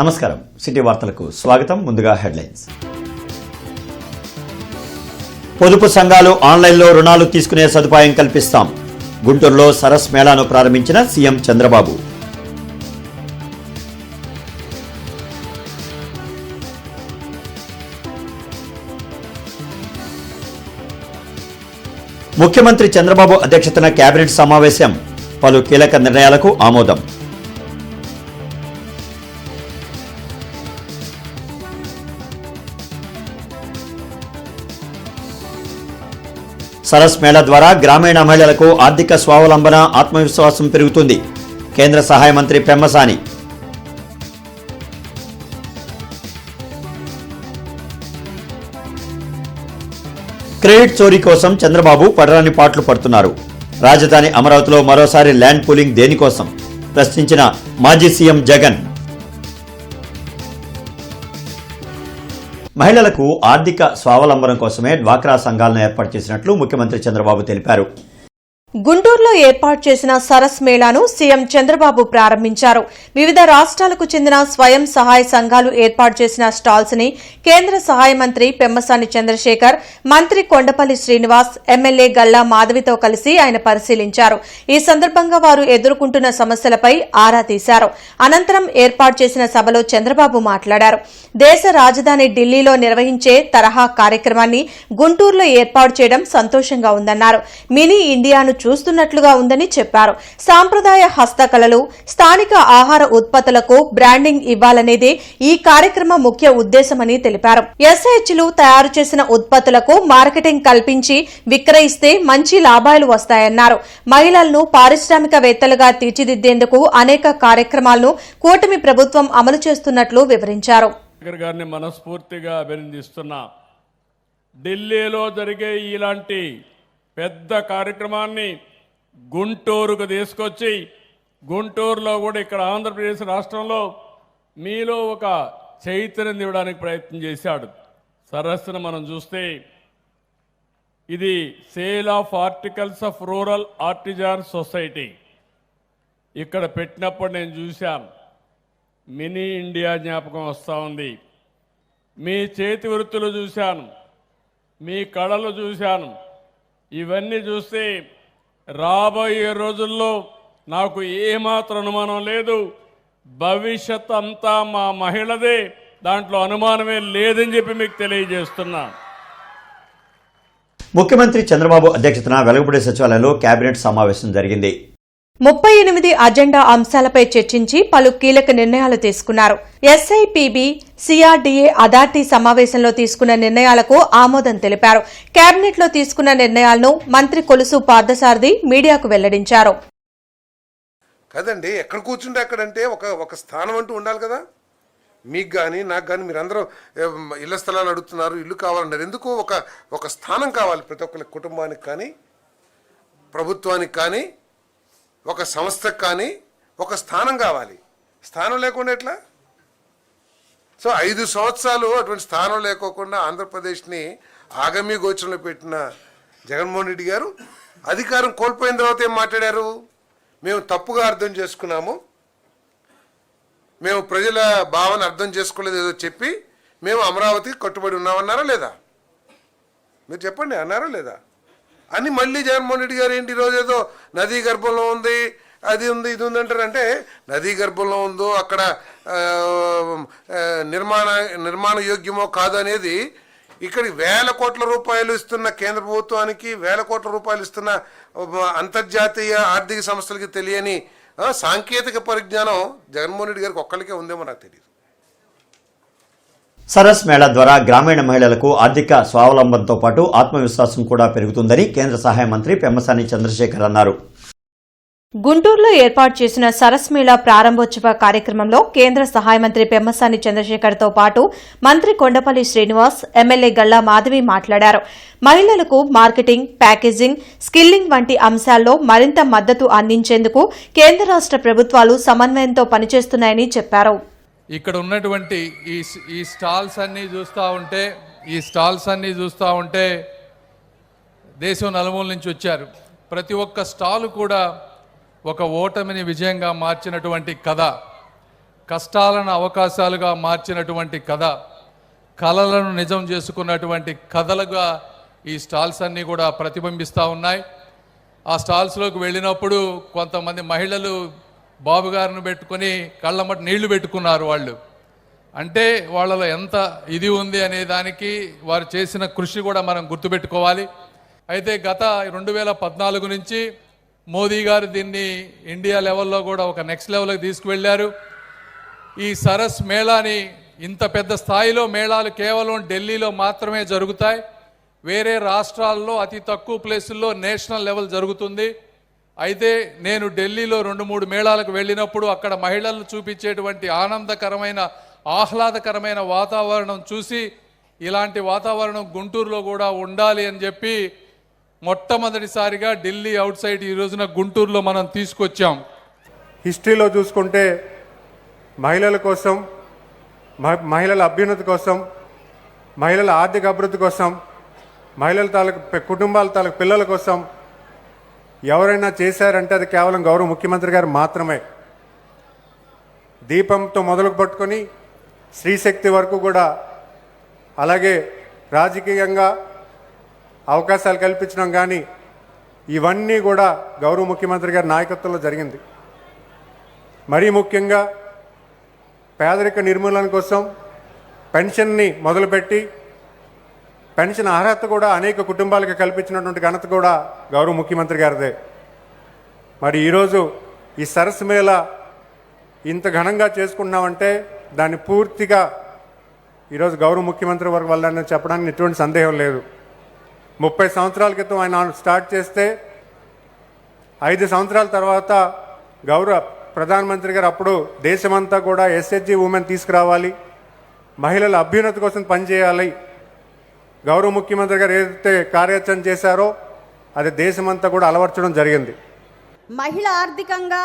నమస్కారం, సిటీ వార్తలకు స్వాగతం. ముందుగా హెడ్లైన్స్. పొదుపు సంఘాలు ఆన్లైన్లో రుణాలు తీసుకునే సదుపాయం కల్పిస్తాం. గుంటూరులో సరస్ మేళాను ప్రారంభించిన సీఎం చంద్రబాబు. ముఖ్యమంత్రి చంద్రబాబు అధ్యక్షతన కేబినెట్ సమావేశం. పలు కీలక నిర్ణయాలకు ఆమోదం. సరస్ మేళా ద్వారా గ్రామీణ మహిళలకు ఆర్థిక స్వావలంబన, ఆత్మవిశ్వాసం పెరుగుతుంది. కేంద్ర సహాయ మంత్రి పెమ్మసాని. క్రెడిట్ చోరీ కోసం చంద్రబాబు పడరాని పాట్లు పడుతున్నారు. రాజధాని అమరావతిలో మరోసారి ల్యాండ్ పూలింగ్ దేనికోసం ప్రశ్నించిన మాజీ సీఎం జగన్. మహిళలకు ఆర్థిక స్వావలంబన కోసమే డ్వాక్రా సంఘాలను ఏర్పాటు చేసినట్లు ముఖ్యమంత్రి చంద్రబాబు తెలిపారు. గుంటూరులో ఏర్పాటు చేసిన సరస్ మేళాను సీఎం చంద్రబాబు ప్రారంభించారు. వివిధ రాష్ట్రాలకు చెందిన స్వయం సహాయ సంఘాలు ఏర్పాటు చేసిన స్టాల్స్ ని కేంద్ర సహాయ మంత్రి పెమ్మసాని చంద్రశేఖర్, మంత్రి కొండపల్లి శ్రీనివాస్, ఎమ్మెల్యే గల్లా మాధవితో కలిసి ఆయన పరిశీలించారు. ఈ సందర్భంగా వారు ఎదుర్కొంటున్న సమస్యలపై ఆరా తీశారు. అనంతరం ఏర్పాటు చేసిన సభలో చంద్రబాబు మాట్లాడారు. దేశ రాజధాని ఢిల్లీలో నిర్వహించే తరహా కార్యక్రమాన్ని గుంటూరులో ఏర్పాటు చేయడం సంతోషంగా ఉందన్నారు. మినీ ఇండియాను చూస్తున్నట్లుగా ఉందని చెప్పారు. సాంప్రదాయ హస్తకళలు, స్థానిక ఆహార ఉత్పత్తులకు బ్రాండింగ్ ఇవ్వాలనేదే ఈ కార్యక్రమం ముఖ్య ఉద్దేశమని తెలిపారు. ఎస్హెచ్లు తయారు చేసిన ఉత్పత్తులకు మార్కెటింగ్ కల్పించి విక్రయిస్తే మంచి లాభాలు వస్తాయన్నారు. మహిళలను పారిశ్రామికవేత్తలుగా తీర్చిదిద్దేందుకు అనేక కార్యక్రమాలను కూటమి ప్రభుత్వం అమలు చేస్తున్నట్లు వివరించారు. మనస్ఫూర్తిగా అభినందిస్తున్నా. ఢిల్లీలో జరిగే ఇలాంటి పెద్ద కార్యక్రమాన్ని గుంటూరుకు తీసుకొచ్చి, గుంటూరులో కూడా ఇక్కడ ఆంధ్రప్రదేశ్ రాష్ట్రంలో మీలో ఒక చైతన్యం ఇవ్వడానికి ప్రయత్నం చేశాడు. సరస్సును మనం చూస్తే ఇది sale of articles of rural artisan society ఇక్కడ పెట్టినప్పుడు నేను చూశాను. మినీ ఇండియా జ్ఞాపకం వస్తూ ఉంది. మీ చేతి వృత్తులు చూశాను, మీ కళలు చూశాను. ఇవన్నీ చూస్తే రాబోయే రోజుల్లో నాకు ఏమాత్రం అనుమానం లేదు, భవిష్యత్ అంతా మా మహిళదే, దాంట్లో అనుమానమే లేదని చెప్పి మీకు తెలియజేస్తున్నా. ముఖ్యమంత్రి చంద్రబాబు అధ్యక్షతన వెలగపూడి సచివాలయంలో కేబినెట్ సమావేశం జరిగింది. 38 అజెండా అంశాలపై చర్చించి పలు కీలక నిర్ణయాలు తీసుకున్నారు. ఎస్ఐపిబి, సిఆర్డీఏ అథారిటీ సమావేశంలో తీసుకున్న నిర్ణయాలకు ఆమోదం తెలిపారు. కేబినెట్ లో తీసుకున్న నిర్ణయాలను మంత్రి కొలుసు పార్థసారథి మీడియాకు వెల్లడించారు. కదండి, ఎక్కడ కూర్చుంటే అక్కడంటే ఒక స్థానం అంటూ ఉండాలి కదా. మీకు కానీ నాకు కానీ మీరందరూ ఇళ్ల స్థలాలు అడుగుతున్నారు, ఇల్లు కావాలన్నారు. ఎందుకు ఒక స్థానం కావాలి ప్రతి ఒక్కరి కుటుంబానికి కానీ, ప్రభుత్వానికి కానీ, ఒక సంస్థకు కానీ ఒక స్థానం కావాలి. స్థానం లేకుండా ఎట్లా? సో 5 సంవత్సరాలు అటువంటి స్థానం లేకోకుండా ఆంధ్రప్రదేశ్ని ఆగమ్య గోచరంలో పెట్టిన జగన్మోహన్ రెడ్డి గారు అధికారం కోల్పోయిన తర్వాత ఏం మాట్లాడారు? మేము తప్పుగా అర్థం చేసుకున్నాము, మేము ప్రజల భావన అర్థం చేసుకోలేదు ఏదో చెప్పి మేము అమరావతికి కట్టుబడి ఉన్నామన్నారా లేదా? మీరు చెప్పండి, అన్నారా లేదా అని. మళ్ళీ జగన్మోహన్ రెడ్డి గారు ఏంటి ఈరోజు ఏదో నదీ గర్భంలో ఉంది, అది ఉంది, ఇది ఉంది అంటారంటే, నదీ గర్భంలో ఉందో అక్కడ నిర్మాణ యోగ్యమో కాదు అనేది ఇక్కడికి వేల కోట్ల రూపాయలు ఇస్తున్న కేంద్ర ప్రభుత్వానికి, వేల కోట్ల రూపాయలు ఇస్తున్న అంతర్జాతీయ ఆర్థిక సంస్థలకి తెలియని సాంకేతిక పరిజ్ఞానం జగన్మోహన్ రెడ్డి గారికి ఒక్కరికే ఉందేమో నాకు తెలియదు. సరస్ మేళా ద్వారా గ్రామీణ మహిళలకు ఆర్థిక స్వావలంబనతో పాటు ఆత్మవిశ్వాసం కూడా పెరుగుతుందని కేంద్ర సహాయ మంత్రి పెమ్మసాని చంద్రశేఖర్ అన్నారు. గుంటూరులో ఏర్పాటు చేసిన సరస్ మేళా ప్రారంభోత్సవ కార్యక్రమంలో కేంద్ర సహాయ మంత్రి పెమ్మసాని చంద్రశేఖర్ తో పాటు మంత్రి కొండపల్లి శ్రీనివాస్, ఎమ్మెల్యే గల్లా మాధవి మాట్లాడారు. మహిళలకు మార్కెటింగ్, ప్యాకేజింగ్, స్కిల్లింగ్ వంటి అంశాల్లో మరింత మద్దతు అందించేందుకు కేంద్ర రాష్ట ప్రభుత్వాలు సమన్వయంతో పనిచేస్తున్నాయని చెప్పారు. ఇక్కడ ఉన్నటువంటి ఈ స్టాల్స్ అన్నీ చూస్తూ ఉంటే దేశం నలుమూల నుంచి వచ్చారు. ప్రతి ఒక్క స్టాల్ కూడా ఒక ఓటమిని విజయంగా మార్చినటువంటి కథ. కష్టాలను అవకాశాలుగా మార్చినటువంటి కథ, కలలను నిజం చేసుకున్నటువంటి కథలుగా ఈ స్టాల్స్ అన్నీ కూడా ప్రతిబింబిస్తూ ఉన్నాయి. ఆ స్టాల్స్లోకి వెళ్ళినప్పుడు కొంతమంది మహిళలు బాబు గారిని పెట్టుకొని కళ్ళమటి నీళ్లు పెట్టుకున్నారు. వాళ్ళు అంటే వాళ్ళలో ఎంత ఇది ఉంది అనే దానికి వారు చేసిన కృషి కూడా మనం గుర్తుపెట్టుకోవాలి. అయితే గత 2014 నుంచి మోదీ గారు దీన్ని ఇండియా లెవెల్లో కూడా ఒక నెక్స్ట్ లెవెల్కి తీసుకువెళ్ళారు. ఈ సరస్ మేళాని, ఇంత పెద్ద స్థాయిలో మేళాలు కేవలం ఢిల్లీలో మాత్రమే జరుగుతాయి. వేరే రాష్ట్రాల్లో అతి తక్కువ ప్లేసుల్లో నేషనల్ లెవెల్ జరుగుతుంది. అయితే నేను ఢిల్లీలో 2-3 మేళాలకు వెళ్ళినప్పుడు అక్కడ మహిళలు చూపించేటువంటి ఆనందకరమైన, ఆహ్లాదకరమైన వాతావరణం చూసి ఇలాంటి వాతావరణం గుంటూరులో కూడా ఉండాలి అని చెప్పి మొట్టమొదటిసారిగా ఢిల్లీ అవుట్ సైడ్ ఈ రోజున గుంటూరులో మనం తీసుకొచ్చాం. హిస్టరీలో చూసుకుంటే మహిళల కోసం, మహిళల అభ్యున్నతి కోసం, మహిళల ఆర్థిక అభివృద్ధి కోసం, మహిళల తాలూకు కుటుంబాల తాలూకు పిల్లల కోసం ఎవరైనా చేశారంటే అది కేవలం గౌరవ ముఖ్యమంత్రి గారు మాత్రమే. దీపంతో మొదలు పట్టుకొని స్త్రీశక్తి వరకు కూడా, అలాగే రాజకీయంగా అవకాశాలు కల్పించడం కానీ ఇవన్నీ కూడా గౌరవ ముఖ్యమంత్రి గారి నాయకత్వంలో జరిగింది. మరీ ముఖ్యంగా పేదరిక నిర్మూలన కోసం పెన్షన్ని మొదలుపెట్టి పెన్షన్ అర్హత కూడా అనేక కుటుంబాలకు కల్పించినటువంటి ఘనత కూడా గౌరవ ముఖ్యమంత్రి గారిదే. మరి ఈరోజు ఈ సరస్ మేళ ఇంత ఘనంగా చేసుకున్నామంటే దాన్ని పూర్తిగా ఈరోజు గౌరవ ముఖ్యమంత్రి వారి వల్ల చెప్పడానికి ఎటువంటి సందేహం లేదు. 30 సంవత్సరాల క్రితం ఆయన స్టార్ట్ చేస్తే 5 సంవత్సరాల తర్వాత గౌరవ ప్రధానమంత్రి గారు అప్పుడు దేశమంతా కూడా ఎస్హెచ్జి ఉమెన్ తీసుకురావాలి, మహిళల అభ్యున్నతి కోసం పనిచేయాలి, గౌరవ ముఖ్యమంత్రి గారు ఏదైతే కార్యాచరణ చేశారో అది దేశమంతా కూడా అలవర్చడం జరిగింది. మహిళ ఆర్థికంగా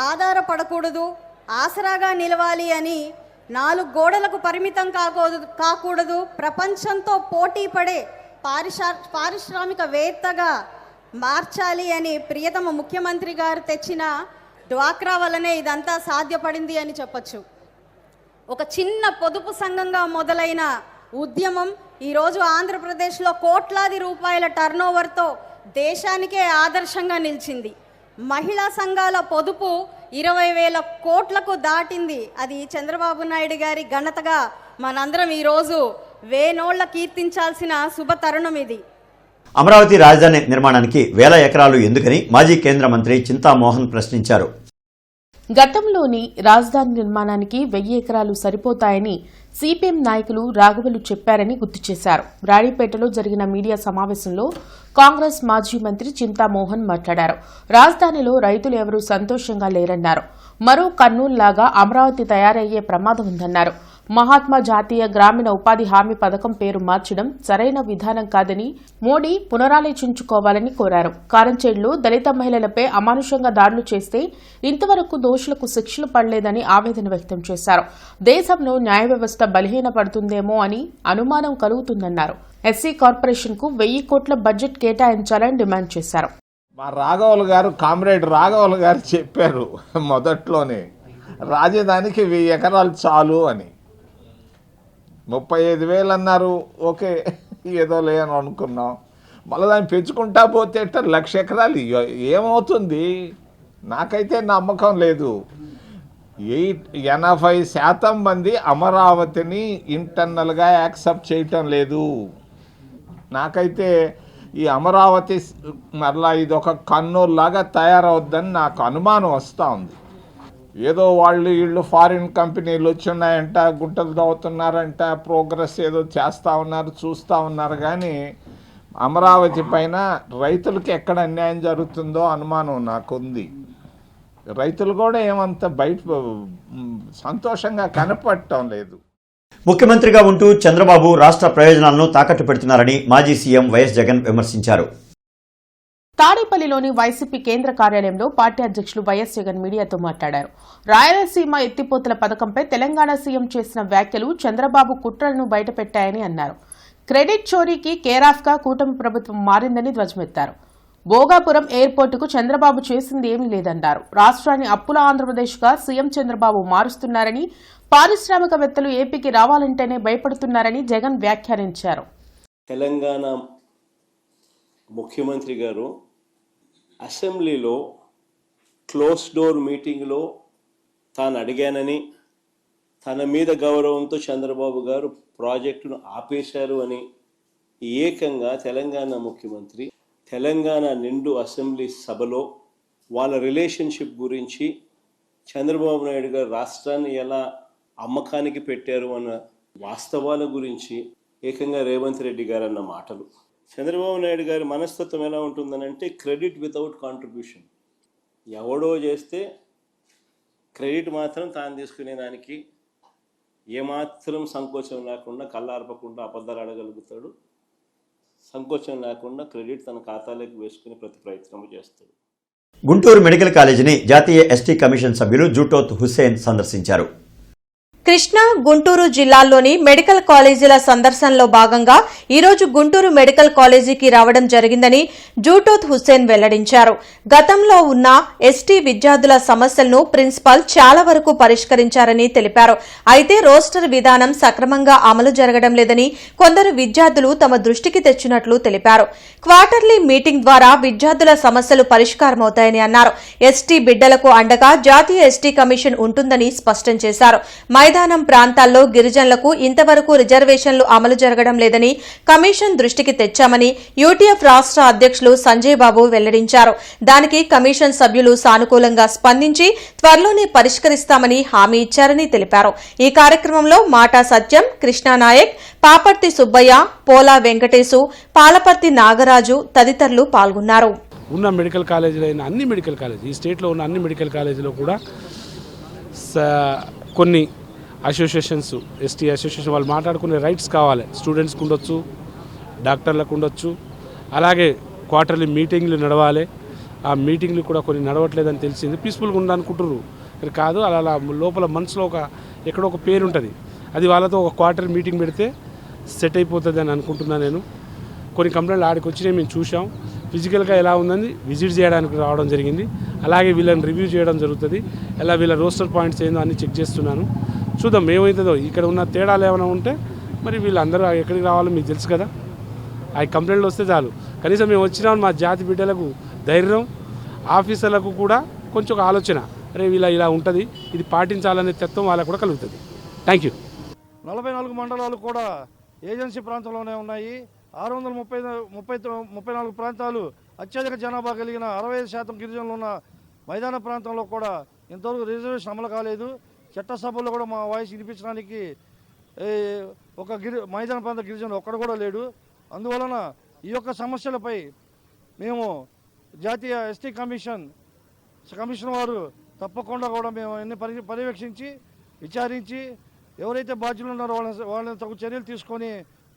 ఆధారపడకూడదు, ఆసరాగా నిలవాలి అని 4 గోడలకు పరిమితం కాకూడదు, ప్రపంచంతో పోటీ పడే పారిశ్రామికవేత్తగా మార్చాలి అని ప్రియతమ ముఖ్యమంత్రి గారు తెచ్చిన డ్వాక్రా వల్లనే ఇదంతా సాధ్యపడింది అని చెప్పచ్చు. ఒక చిన్న పొదుపు సంఘంగా మొదలైన ఉద్యమం ఈరోజు ఆంధ్రప్రదేశ్లో కోట్లాది రూపాయల టర్నోవర్తో దేశానికే ఆదర్శంగా నిలిచింది. మహిళా సంఘాల పొదుపు 20,000 కోట్లకు దాటింది. అది చంద్రబాబు నాయుడు గారి ఘనతగా మనందరం ఈరోజు వేనోళ్ల కీర్తించాల్సిన శుభ తరుణం ఇది. అమరావతి రాజధాని నిర్మాణానికి 1000 ఎకరాలు ఎందుకని మాజీ కేంద్ర మంత్రి చింతామోహన్ ప్రశ్నించారు. గతంలోని రాజధాని నిర్మాణానికి 1000 ఎకరాలు సరిపోతాయని సిపిఎం నాయకులు రాఘవులు చెప్పారని గుర్తు చేశారు. రాణిపేటలో జరిగిన మీడియా సమావేశంలో కాంగ్రెస్ మాజీ మంత్రి చింతామోహన్ మాట్లాడారు. రాజధానిలో రైతులు ఎవరూ సంతోషంగా లేరన్నారు. మరో కర్నూలులాగా అమరావతి తయారయ్యే ప్రమాదం ఉందన్నారు. మహాత్మా జాతీయ గ్రామీణ ఉపాధి హామీ పథకం పేరు మార్చడం సరైన విధానం కాదని మోడీ పునరాలోచించుకోవాలని కోరారు. కారంచేడులో దళిత మహిళలపై అమానుషంగా దాడులు చేస్తే ఇంతవరకు దోషులకు శిక్షలు పడలేదని ఆవేదన వ్యక్తం చేశారు. దేశంలో న్యాయ వ్యవస్థ బలహీనపడుతుందేమో అని అనుమానం కలుగుతుందన్నారు. ఎస్సీ కార్పొరేషన్ కు 1000 కోట్ల బడ్జెట్ కేటాయించాలని డిమాండ్ చేశారు. మా రాఘవులు గారు, కామ్రేడ్ రాఘవులు గారు చెప్పారు మొదట్లోనే రాజధానికి 1000 ఎకరాలు చాలు అని. 35,000 అన్నారు. ఓకే, ఏదో లేని అనుకున్నాం. మళ్ళీ దాన్ని పెంచుకుంటా పోతే 1,00,000 ఎకరాలు ఏమవుతుంది? నాకైతే నమ్మకం లేదు. 80% మంది అమరావతిని ఇంటర్నల్గా యాక్సెప్ట్ చేయటం లేదు. నాకైతే ఈ అమరావతి మరలా ఇది ఒక కన్నూరులాగా తయారవుద్దని నాకు అనుమానం వస్తూ ఉంది. ఏదో వీళ్ళు ఫారిన్ కంపెనీలు వచ్చున్నాయంట, గుంటలు తవ్వుతున్నారంట, ప్రోగ్రెస్ ఏదో చేస్తూ ఉన్నారు, చూస్తూ ఉన్నారు. కానీ అమరావతి పైన రైతులకి ఎక్కడ అన్యాయం జరుగుతుందో అనుమానం నాకుంది. రైతులు కూడా ఏమంత బయట సంతోషంగా కనపడటం లేదు. ముఖ్యమంత్రిగా ఉంటూ చంద్రబాబు రాష్ట్ర ప్రయోజనాలను తాకట్టు పెడుతున్నారని మాజీ సీఎం వైఎస్ జగన్ విమర్శించారు. తాడేపల్లిలోని వైసీపీ కేంద్ర కార్యాలయంలో పార్టీ అధ్యక్షులు వైఎస్ జగన్ మీడియాతో మాట్లాడారు. రాయలసీమ ఎత్తిపోతల పథకంపై తెలంగాణ సీఎం చేసిన వ్యాఖ్యలు చంద్రబాబు కుట్రలను బయటపెట్టాయని అన్నారు. క్రెడిట్ చోరీకి కేరాఫ్గా కూటమి ప్రభుత్వం మారిందని ధ్వజమెత్తారు. భోగాపురం ఎయిర్పోర్టుకు చంద్రబాబు చేసింది ఏమీ లేదన్నారు. రాష్ట్రాన్ని అప్పుల ఆంధ్రప్రదేశ్గా సీఎం చంద్రబాబు మారుస్తున్నారని, పారిశ్రామికవేత్తలు ఏపీకి రావాలంటేనే భయపడుతున్నారని జగన్ వ్యాఖ్యానించారు. తెలంగాణ ముఖ్యమంత్రి గారు అసెంబ్లీలో క్లోజ్ డోర్ మీటింగ్లో తాను అడిగానని, తన మీద గౌరవంతో చంద్రబాబు గారు ప్రాజెక్టును ఆపేశారు అని ఏకంగా తెలంగాణ ముఖ్యమంత్రి తెలంగాణ నిండు అసెంబ్లీ సభలో వాళ్ళ రిలేషన్షిప్ గురించి, చంద్రబాబు నాయుడు గారు రాష్ట్రాన్ని ఎలా అమ్మకానికి పెట్టారు అన్న వాస్తవాల గురించి ఏకంగా రేవంత్ రెడ్డి గారు అన్న మాటలు. చంద్రబాబు నాయుడు గారి మనస్తత్వం ఎలా ఉంటుందనంటే క్రెడిట్ వితౌట్ కాంట్రిబ్యూషన్. ఎవడో చేస్తే క్రెడిట్ మాత్రం తాను తీసుకునే దానికి ఏమాత్రం సంకోచం లేకుండా, కళ్ళార్పకుండా అబద్ధాలు అడగలుగుతాడు. సంకోచం లేకుండా క్రెడిట్ తన ఖాతాలోకి వేసుకునే ప్రతి ప్రయత్నం చేస్తాడు. గుంటూరు మెడికల్ కాలేజీని జాతీయ ఎస్టీ కమిషన్ సభ్యులు జూటోత్ హుస్సేన్ సందర్శించారు. కృష్ణా, గుంటూరు జిల్లాల్లోని మెడికల్ కాలేజీల సందర్శనలో భాగంగా ఈరోజు గుంటూరు మెడికల్ కాలేజీకి రావడం జరిగిందని జూటోత్ హుస్సేన్ వెల్లడించారు. గతంలో ఉన్న ఎస్టీ విద్యార్థుల సమస్యలను ప్రిన్సిపాల్ చాలా వరకు పరిష్కరించారని తెలిపారు. అయితే రోస్టర్ విధానం సక్రమంగా అమలు జరగడం లేదని కొందరు విద్యార్థులు తమ దృష్టికి తెచ్చినట్లు తెలిపారు. క్వార్టర్లీ మీటింగ్ ద్వారా విద్యార్థుల సమస్యలు పరిష్కారమవుతాయని అన్నారు. ఎస్టీ బిడ్డలకు అండగా జాతీయ ఎస్టీ కమిషన్ ఉంటుందని స్పష్టం చేశారు. మైదానం ప్రాంతాల్లో గిరిజనులకు ఇంతవరకు రిజర్వేషన్లు అమలు జరగడం లేదని కమిషన్ దృష్టికి తెచ్చామని యూటీఎఫ్ రాష్ట్ర అధ్యక్షులు సంజయ్ బాబు వెల్లడించారు. దానికి కమిషన్ సభ్యులు సానుకూలంగా స్పందించి త్వరలోనే పరిష్కరిస్తామని హామీ ఇచ్చారని తెలిపారు. ఈ కార్యక్రమంలో మాటా సత్యం, కృష్ణానాయక్, పాపర్తి సుబ్బయ్య, పోలా వెంకటేశు, పాలపర్తి నాగరాజు తదితరులు పాల్గొన్నారు. ఉన్న మెడికల్ కాలేజీలో అయిన అన్ని మెడికల్ కాలేజీ, ఈ స్టేట్లో ఉన్న అన్ని మెడికల్ కాలేజీలో కూడా కొన్ని అసోసియేషన్స్, ఎస్టీ అసోసియేషన్ వాళ్ళు మాట్లాడుకునే రైట్స్ కావాలి. స్టూడెంట్స్కి ఉండొచ్చు, డాక్టర్లకు ఉండొచ్చు. అలాగే క్వార్టర్లీ మీటింగ్లు నడవాలి. ఆ మీటింగ్లు కూడా కొన్ని నడవట్లేదని తెలిసింది. పీస్ఫుల్గా ఉండాలనుకుంటున్నారు కాదు, అలా లోపల మనసులో ఎక్కడో ఒక పేరు ఉంటుంది. అది వాళ్ళతో ఒక క్వార్టర్ మీటింగ్ పెడితే సెట్ అయిపోతుంది అని అనుకుంటున్నాను నేను. కొన్ని కంప్లైంట్లు ఆడికి వచ్చినాయి, మేము చూసాం. ఫిజికల్గా ఎలా ఉందని విజిట్ చేయడానికి రావడం జరిగింది. అలాగే వీళ్ళని రివ్యూ చేయడం జరుగుతుంది. ఎలా వీళ్ళ రోస్టర్ పాయింట్స్ ఏందో అన్నీ చెక్ చేస్తున్నాను. చూద్దాం ఏమవుతుందో. ఇక్కడ ఉన్న తేడాలు ఏమైనా ఉంటే మరి వీళ్ళందరూ ఎక్కడికి రావాలో మీకు తెలుసు కదా. ఆ కంప్లైంట్లు వస్తే చాలు. కనీసం మేము వచ్చినాం, మా జాతి బిడ్డలకు ధైర్యం, ఆఫీసర్లకు కూడా కొంచెం ఆలోచన, అరే వీళ్ళ ఇలా ఉంటుంది, ఇది పాటించాలనే తత్వం వాళ్ళకు కూడా కలుగుతుంది. Thank you. 44 మండలాలు కూడా ఏజెన్సీ ప్రాంతంలోనే ఉన్నాయి. 634 ప్రాంతాలు అత్యధిక జనాభా కలిగిన 65% గిరిజనులు ఉన్న మైదాన ప్రాంతంలో కూడా ఇంతవరకు రిజర్వేషన్ అమలు కాలేదు. చట్టసభల్లో కూడా మా వాయిస్ వినిపించడానికి ఒక మైదాన ప్రాంత గిరిజనులు ఒక్కడ కూడా లేడు. అందువలన ఈ యొక్క సమస్యలపై మేము జాతీయ ఎస్టీ కమిషన్ వారు తప్పకుండా కూడా మేము అన్ని పర్యవేక్షించి విచారించి ఎవరైతే బాధ్యులు ఉన్నారో వాళ్ళని తగు చర్యలు తీసుకొని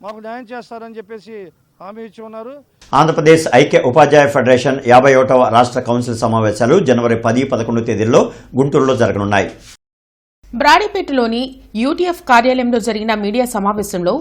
మాకు న్యాయం చేస్తారని చెప్పేసి హామీ ఇచ్చి ఉన్నారు. ఆంధ్రప్రదేశ్ ఐక్య ఉపాధ్యాయ ఫెడరేషన్ 51వ రాష్ట్ర కౌన్సిల్ సమావేశాలు జనవరి 10-11 తేదీల్లో గుంటూరులో జరగనున్నాయి. బ్రాడీపేటలోని యూటీఎఫ్ కార్యాలయంలో జరిగిన మీడియా సమావేశంలో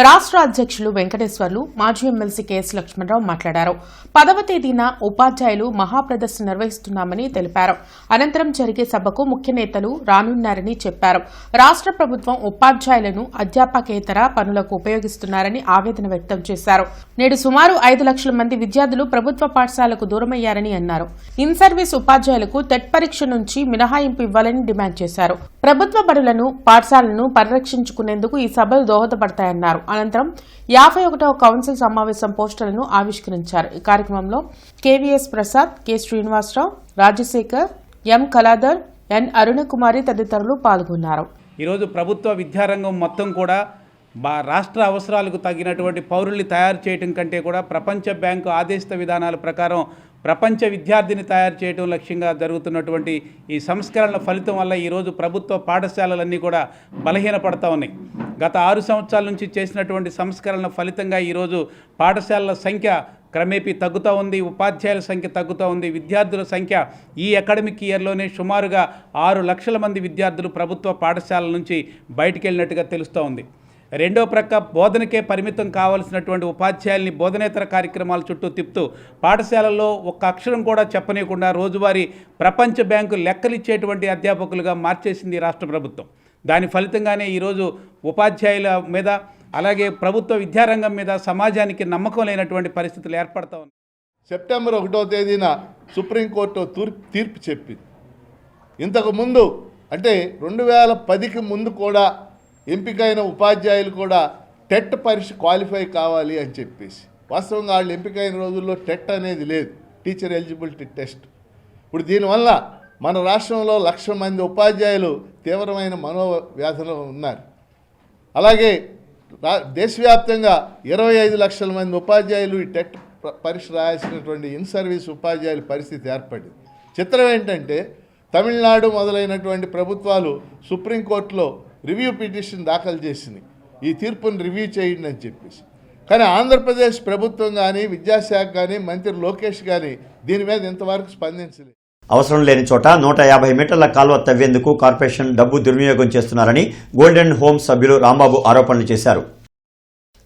రాష్ట్ర అధ్యక్షులు వెంకటేశ్వర్లు, మాజీ ఎమ్మెల్సీ కెఎస్ లక్ష్మణరావు మాట్లాడారు. 10వ తేదీన ఉపాధ్యాయులు మహాప్రదర్శన నిర్వహిస్తున్నామని తెలిపారు. అనంతరం జరిగే సభకు ముఖ్య నేతలు రానున్నారని చెప్పారు. రాష్ట్ర ప్రభుత్వం ఉపాధ్యాయులను అధ్యాపకేతర పనులకు ఉపయోగిస్తున్నారని ఆవేదన వ్యక్తం చేశారు. నేడు సుమారు 5 లక్షల మంది విద్యార్థులు ప్రభుత్వ పాఠశాలకు దూరమయ్యారని అన్నారు. ఇన్ సర్వీస్ ఉపాధ్యాయులకు టెట్ పరీక్ష నుంచి మినహాయింపు ఇవ్వాలని డిమాండ్ చేశారు. ప్రభుత్వ బడులను, పాఠశాలను పరిరక్షించుకునేందుకు ఈ సభలు దోహదపడతాయన్నారు. అనంతరం 51వ కౌన్సిల్ సమావేశం పోస్టర్లను ఆవిష్కరించారు. ఈ కార్యక్రమంలో కేవీఎస్ ప్రసాద్, కె శ్రీనివాసరావు, రాజశేఖర్, ఎం కళాధర్, ఎన్ అరుణకుమారి తదితరులు పాల్గొన్నారు. ఈరోజు ప్రభుత్వ విద్యారంగం మొత్తం కూడా రాష్ట్ర అవసరాలకు తగినటువంటి పౌరుల్ని తయారు చేయడం కంటే కూడా ప్రపంచ బ్యాంకు ఆదేశిత విధానాల ప్రకారం ప్రపంచ విద్యార్థిని తయారు చేయడం లక్ష్యంగా జరుగుతున్నటువంటి ఈ సంస్కరణల ఫలితం వల్ల ఈరోజు ప్రభుత్వ పాఠశాలలన్నీ కూడా బలహీనపడతా ఉన్నాయి. గత 6 సంవత్సరాల నుంచి చేసినటువంటి సంస్కరణల ఫలితంగా ఈరోజు పాఠశాలల సంఖ్య క్రమేపీ తగ్గుతూ ఉంది, ఉపాధ్యాయుల సంఖ్య తగ్గుతూ ఉంది. విద్యార్థుల సంఖ్య ఈ అకాడమిక్ ఇయర్లోనే సుమారుగా 6 లక్షల మంది విద్యార్థులు ప్రభుత్వ పాఠశాలల నుంచి బయటికి వెళ్ళినట్టుగా తెలుస్తూ ఉంది. రెండో ప్రక్క బోధనకే పరిమితం కావాల్సినటువంటి ఉపాధ్యాయుల్ని బోధనేతర కార్యక్రమాల చుట్టూ తిప్పుతూ పాఠశాలల్లో ఒక్క అక్షరం కూడా చెప్పనీయకుండా రోజువారీ ప్రపంచ బ్యాంకు లెక్కలిచ్చేటువంటి అధ్యాపకులుగా మార్చేసింది రాష్ట్ర ప్రభుత్వం. దాని ఫలితంగానే ఈరోజు ఉపాధ్యాయుల మీద అలాగే ప్రభుత్వ విద్యారంగం మీద సమాజానికి నమ్మకం లేనటువంటి పరిస్థితులు ఏర్పడతా ఉన్నాయి. సెప్టెంబర్ 1వ తేదీన సుప్రీంకోర్టు తీర్పు చెప్పింది. ఇంతకుముందు అంటే 2010కి ముందు కూడా ఎంపికైన ఉపాధ్యాయులు కూడా టెట్ పరీక్ష క్వాలిఫై కావాలి అని చెప్పేసి. వాస్తవంగా వాళ్ళు ఎంపికైన రోజుల్లో టెట్ అనేది లేదు, టీచర్ ఎలిజిబిలిటీ టెస్ట్. ఇప్పుడు దీనివల్ల మన రాష్ట్రంలో 1,00,000 మంది ఉపాధ్యాయులు తీవ్రమైన మనోవ్యాధులు ఉన్నారు. అలాగే దేశవ్యాప్తంగా 25 లక్షల మంది ఉపాధ్యాయులు ఈ టెట్ పరీక్ష రాయాల్సినటువంటి ఇన్ సర్వీస్ ఉపాధ్యాయుల పరిస్థితి ఏర్పడింది. చిత్రం ఏంటంటే తమిళనాడు మొదలైనటువంటి ప్రభుత్వాలు సుప్రీంకోర్టులో రివ్యూ పిటిషన్ దాఖలు చేసింది, ఈ తీర్పును రివ్యూ చేయండి అని చెప్పేసి. కానీ ఆంధ్రప్రదేశ్ ప్రభుత్వం కానీ విద్యాశాఖ కానీ మంత్రి లోకేష్ కానీ దీని మీద ఇంతవరకు స్పందించలేదు. అవసరం లేని చోట 150 మీటర్ల కాల్వ తవ్వేందుకు కార్పొరేషన్ డబ్బు దుర్వినియోగం చేస్తున్నారని గోల్డెన్ హోమ్స్ సభ్యులు రాంబాబు ఆరోపణలు చేశారు.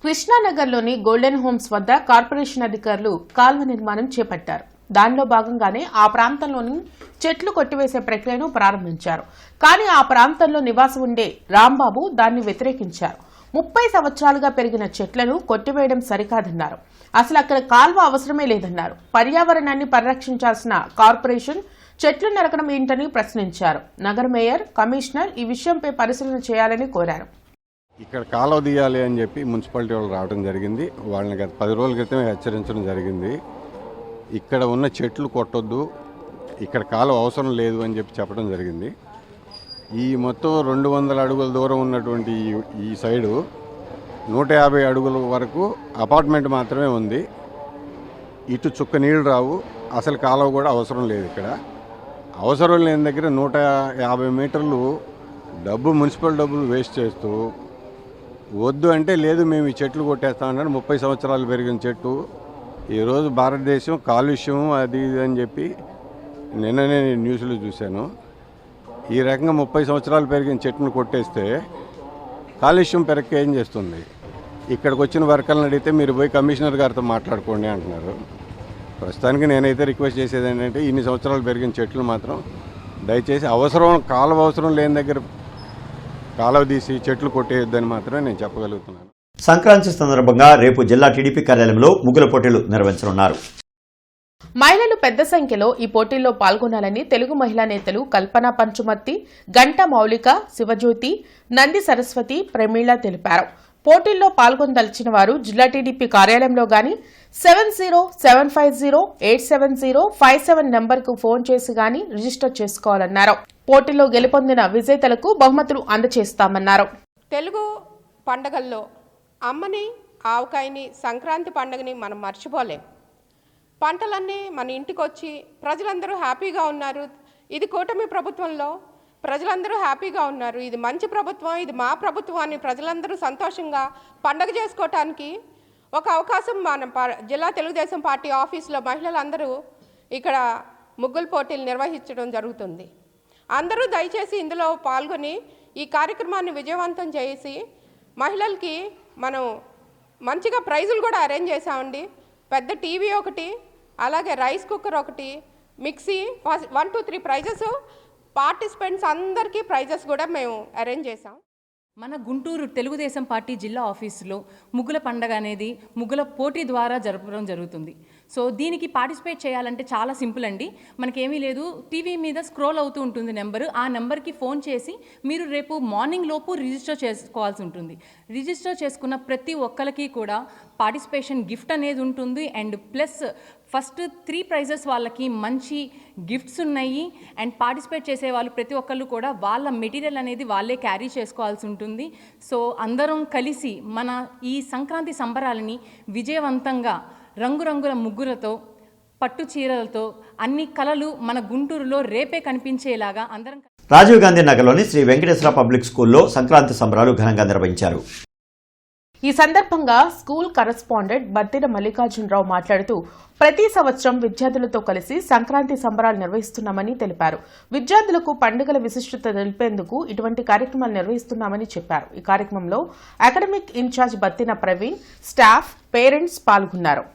కృష్ణానగర్లోని గోల్డెన్ హోమ్స్ వద్ద కార్పొరేషన్ అధికారులు కాల్వ నిర్మాణం చేపట్టారు. దానిలో భాగంగానే ఆ ప్రాంతంలోని చెట్లు కొట్టివేసే ప్రక్రియను ప్రారంభించారు. కానీ ఆ ప్రాంతంలో నివాసం ఉండే రాంబాబు దాన్ని వ్యతిరేకించారు. 30 సంవత్సరాలుగా పెరిగిన చెట్లను కొట్టివేయడం సరికాదన్నారు. అసలు అక్కడ కాల్వ అవసరమే లేదన్నారు. పర్యావరణాన్ని పరిరక్షించాల్సిన కార్పొరేషన్ చెట్లు నరకడం ఏంటని ప్రశ్నించారు. నగర మేయర్, కమిషనర్ ఈ విషయంపై పరిశీలన చేయాలని కోరారు. ఇక్కడ కాలువ తీయాలి అని చెప్పి మున్సిపాలిటీ వాళ్ళు రావడం జరిగింది. వాళ్ళని గత 10 రోజుల క్రితం హెచ్చరించడం జరిగింది. ఇక్కడ ఉన్న చెట్లు కొట్టొద్దు, ఇక్కడ కాలువ అవసరం లేదు అని చెప్పి చెప్పడం జరిగింది. ఈ మొత్తం 200 అడుగుల దూరం ఉన్నటువంటి ఈ సైడు 150 అడుగుల వరకు అపార్ట్మెంట్ మాత్రమే ఉంది. ఇటు చుక్క నీళ్ళు రావు, అసలు కాలువ కూడా అవసరం లేదు. ఇక్కడ అవసరం లేని దగ్గర 150 మీటర్లు మున్సిపల్ డబ్బులు వేస్ట్ చేస్తూ వద్దు అంటే లేదు మేము ఈ చెట్లు కొట్టేస్తామన్నారు. 30 సంవత్సరాలు పెరిగిన చెట్టు ఈరోజు భారతదేశం కాలుష్యం అది ఇది అని చెప్పి నిన్ననే నేను న్యూస్లో చూశాను. ఈ రకంగా 30 సంవత్సరాలు పెరిగిన చెట్టును కొట్టేస్తే కాలుష్యం పెరగక ఏం చేస్తుంది? ఇక్కడికి వచ్చిన వర్కర్లను అడిగితే మీరు పోయి కమిషనర్ గారితో మాట్లాడుకోండి అంటున్నారు. ప్రస్తుతానికి నేనైతే రిక్వెస్ట్ చేసేది ఏంటంటే ఇన్ని సంవత్సరాలు పెరిగిన చెట్లు మాత్రం దయచేసి కాలువ అవసరం లేని దగ్గర కాలువ తీసి చెట్లు కొట్టేయొద్దని మాత్రమే నేను చెప్పగలుగుతున్నాను. సంక్రాంతి సందర్భంగా రేపు జిల్లా టీడీపీ కార్యాలయంలో ముగ్గుల పోటీలు నిర్వహించనున్నారు. మహిళలు పెద్ద సంఖ్యలో ఈ పోటీల్లో పాల్గొనాలని తెలుగు మహిళా నేతలు కల్పన పంచుమర్తి, గంట మౌలిక, శివజ్యోతి, నంది సరస్వతి, ప్రమీళ తెలిపారు. పోటీల్లో పాల్గొనదలిచిన వారు జిల్లా టీడీపీ కార్యాలయంలో గాని 7075087057 నంబర్కు ఫోన్ చేసి గాని రిజిస్టర్ చేసుకోవాలన్నారు. పోటీల్లో గెలుపొందిన విజేతలకు బహుమతులు అందజేస్తామన్నారు. తెలుగు పండగల్లో అమ్మని, ఆవకాయని, సంక్రాంతి పండుగని మనం మర్చిపోలేం. పంటలన్నీ మన ఇంటికి వచ్చి ప్రజలందరూ హ్యాపీగా ఉన్నారు. ఇది కూటమి ప్రభుత్వంలో ప్రజలందరూ హ్యాపీగా ఉన్నారు. ఇది మంచి ప్రభుత్వం, ఇది మా ప్రభుత్వం అని ప్రజలందరూ సంతోషంగా పండగ చేసుకోవటానికి ఒక అవకాశం మన జిల్లా తెలుగుదేశం పార్టీ ఆఫీసులో మహిళలందరూ ఇక్కడ ముగ్గుల పోటీలు నిర్వహించడం జరుగుతుంది. అందరూ దయచేసి ఇందులో పాల్గొని ఈ కార్యక్రమాన్ని విజయవంతం చేసి మహిళలకి మనం మంచిగా ప్రైజులు కూడా అరేంజ్ చేసామండి. పెద్ద టీవీ ఒకటి, అలాగే రైస్ కుక్కర్ ఒకటి, మిక్సీ, 1, 2, 3 ప్రైజెస్ పార్టిసిపెంట్స్ అందరికీ ప్రైజెస్ కూడా మేము అరేంజ్ చేసాం. మన గుంటూరు తెలుగుదేశం పార్టీ జిల్లా ఆఫీసులో ముగ్గుల పండగ అనేది ముగ్గుల పోటీ ద్వారా జరపడం జరుగుతుంది. సో దీనికి పార్టిసిపేట్ చేయాలంటే చాలా సింపుల్ అండి. మనకేమీ లేదు, టీవీ మీద స్క్రోల్ అవుతూ ఉంటుంది నెంబరు. ఆ నెంబర్కి ఫోన్ చేసి మీరు రేపు మార్నింగ్ లోపు రిజిస్టర్ చేసుకోవాల్సి ఉంటుంది. రిజిస్టర్ చేసుకున్న ప్రతి ఒక్కరికి కూడా పార్టిసిపేషన్ గిఫ్ట్ అనేది ఉంటుంది. అండ్ ప్లస్ ఫస్ట్ 3 ప్రైజెస్ వాళ్ళకి మంచి గిఫ్ట్స్ ఉన్నాయి. అండ్ పార్టిసిపేట్ చేసే వాళ్ళు ప్రతి ఒక్కళ్ళు కూడా వాళ్ళ మెటీరియల్ అనేది వాళ్ళే క్యారీ చేసుకోవాల్సి ఉంటుంది. సో అందరం కలిసి మన ఈ సంక్రాంతి సంబరాలని విజయవంతంగా రంగురంగుల ముగ్గులతో, పట్టు చీరలతో, అన్ని కళలు మన గుంటూరులో రేపే కనిపించేలాగా అందరం. రాజీవ్ గాంధీ నగర్లోని శ్రీ వెంకటేశ్వర పబ్లిక్ స్కూల్లో సంక్రాంతి సంబరాలు ఘనంగా నిర్వహించారు. ఈ సందర్భంగా స్కూల్ కరెస్పాండెంట్ బత్తిన మల్లికార్జునరావు మాట్లాడుతూ ప్రతి సంవత్సరం విద్యార్థులతో కలిసి సంక్రాంతి సంబరాలు నిర్వహిస్తున్నామని తెలిపారు. విద్యార్థులకు పండుగల విశిష్టత తెలిపేందుకు ఇటువంటి కార్యక్రమాలు నిర్వహిస్తున్నామని చెప్పారు. ఈ కార్యక్రమంలో academic incharge Battina Praveen, staff, parents పాల్గొన్నారు.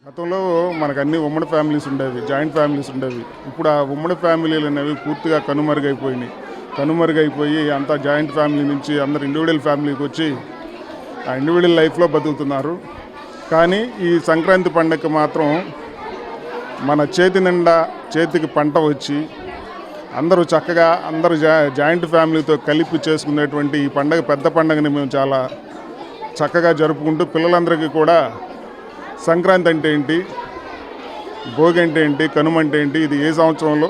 గతంలో మనకు అన్ని ఉమ్మడి ఫ్యామిలీస్ ఉండేవి, జాయింట్ ఫ్యామిలీస్ ఉండేవి. ఇప్పుడు ఆ ఉమ్మడి ఫ్యామిలీలు అనేవి పూర్తిగా కనుమరుగైపోయి అంతా జాయింట్ ఫ్యామిలీ నుంచి అందరు ఇండివిజువల్ ఫ్యామిలీకి వచ్చి ఆ ఇండివిజువల్ లైఫ్లో బతుకుతున్నారు. కానీ ఈ సంక్రాంతి పండగకి మాత్రం మన చేతి నిండా చేతికి పంట వచ్చి అందరూ చక్కగా జాయింట్ ఫ్యామిలీతో కలిపి చేసుకునేటువంటి ఈ పండగ పెద్ద పండగని మేము చాలా చక్కగా జరుపుకుంటూ పిల్లలందరికీ కూడా సంక్రాంతి అంటే ఏంటి, భోగి అంటే ఏంటి, కనుమ అంటే ఏంటి, ఇది ఏ సంవత్సరంలో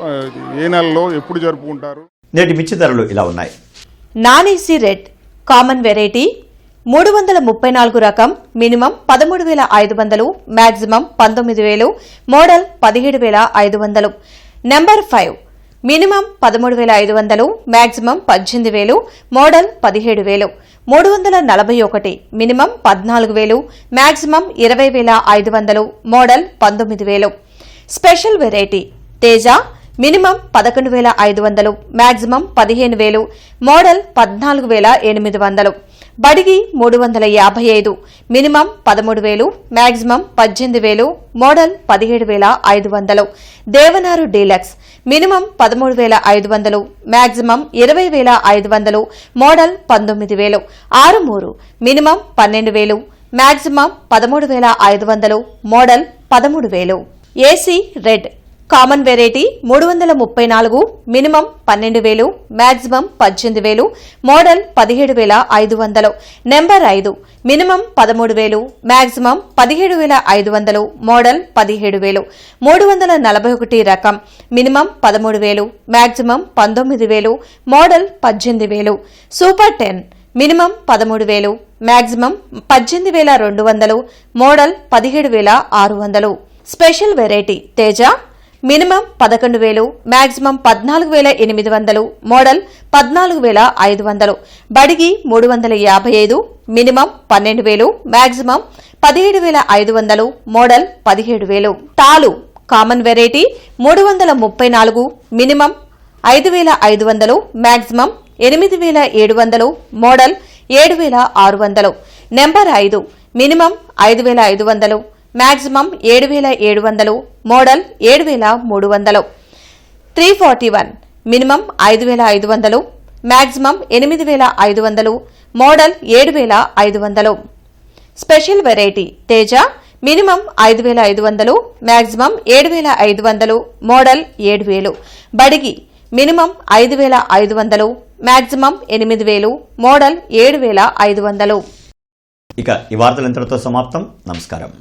ఏ నెలలో ఎప్పుడు జరుపుకుంటారు. నేటి మిర్చి ధరలు ఇలా ఉన్నాయి. Non AC red common variety 334 రకం minimum 13,500, maximum 19,000, model 17,500. Number 5 minimum 13,500, maximum 18,000, model 17,000. 341 minimum 14,000, maximum 20,500, model 19,000. Special variety Teja minimum 11,500, maximum 15,000, model 14,800. Byadgi 355 minimum 13,000, maximum 18,000, model 17,500. Devanur deluxe minimum 13,500, maximum 20,500, model 19,000. Armoor minimum 12,000, maximum 13,500, model 13,000. AC red common variety 334 minimum 12,000, maximum 18,000, model 17,500. Number 5 minimum 13,000, maximum 17,500, model 17,000. 341 రకం minimum 13,000, maximum 19,000, model 18,000. Super 10 minimum 13,000, maximum 18,200, model 17,600. Special variety Teja minimum 11,000, maximum 14,800, model 14,500. బడిగి 355 minimum 12,000, maximum 17,500, model 17,000. తాలు common variety 334 minimum 5,500, maximum 8,700, model 7,600. Number 5 minimum 5,500, maximum 7,700, model 7,300. 341 minimum 5,500, maximum 8,500, model 7,500. Special variety Teja minimum 5,500, maximum 7,500, model 7,000. Byadgi minimum 5,500, maximum 8,000, model 7,500. ఇక ఈ వార్తలు ఇంతటితో సమాప్తం. నమస్కారం.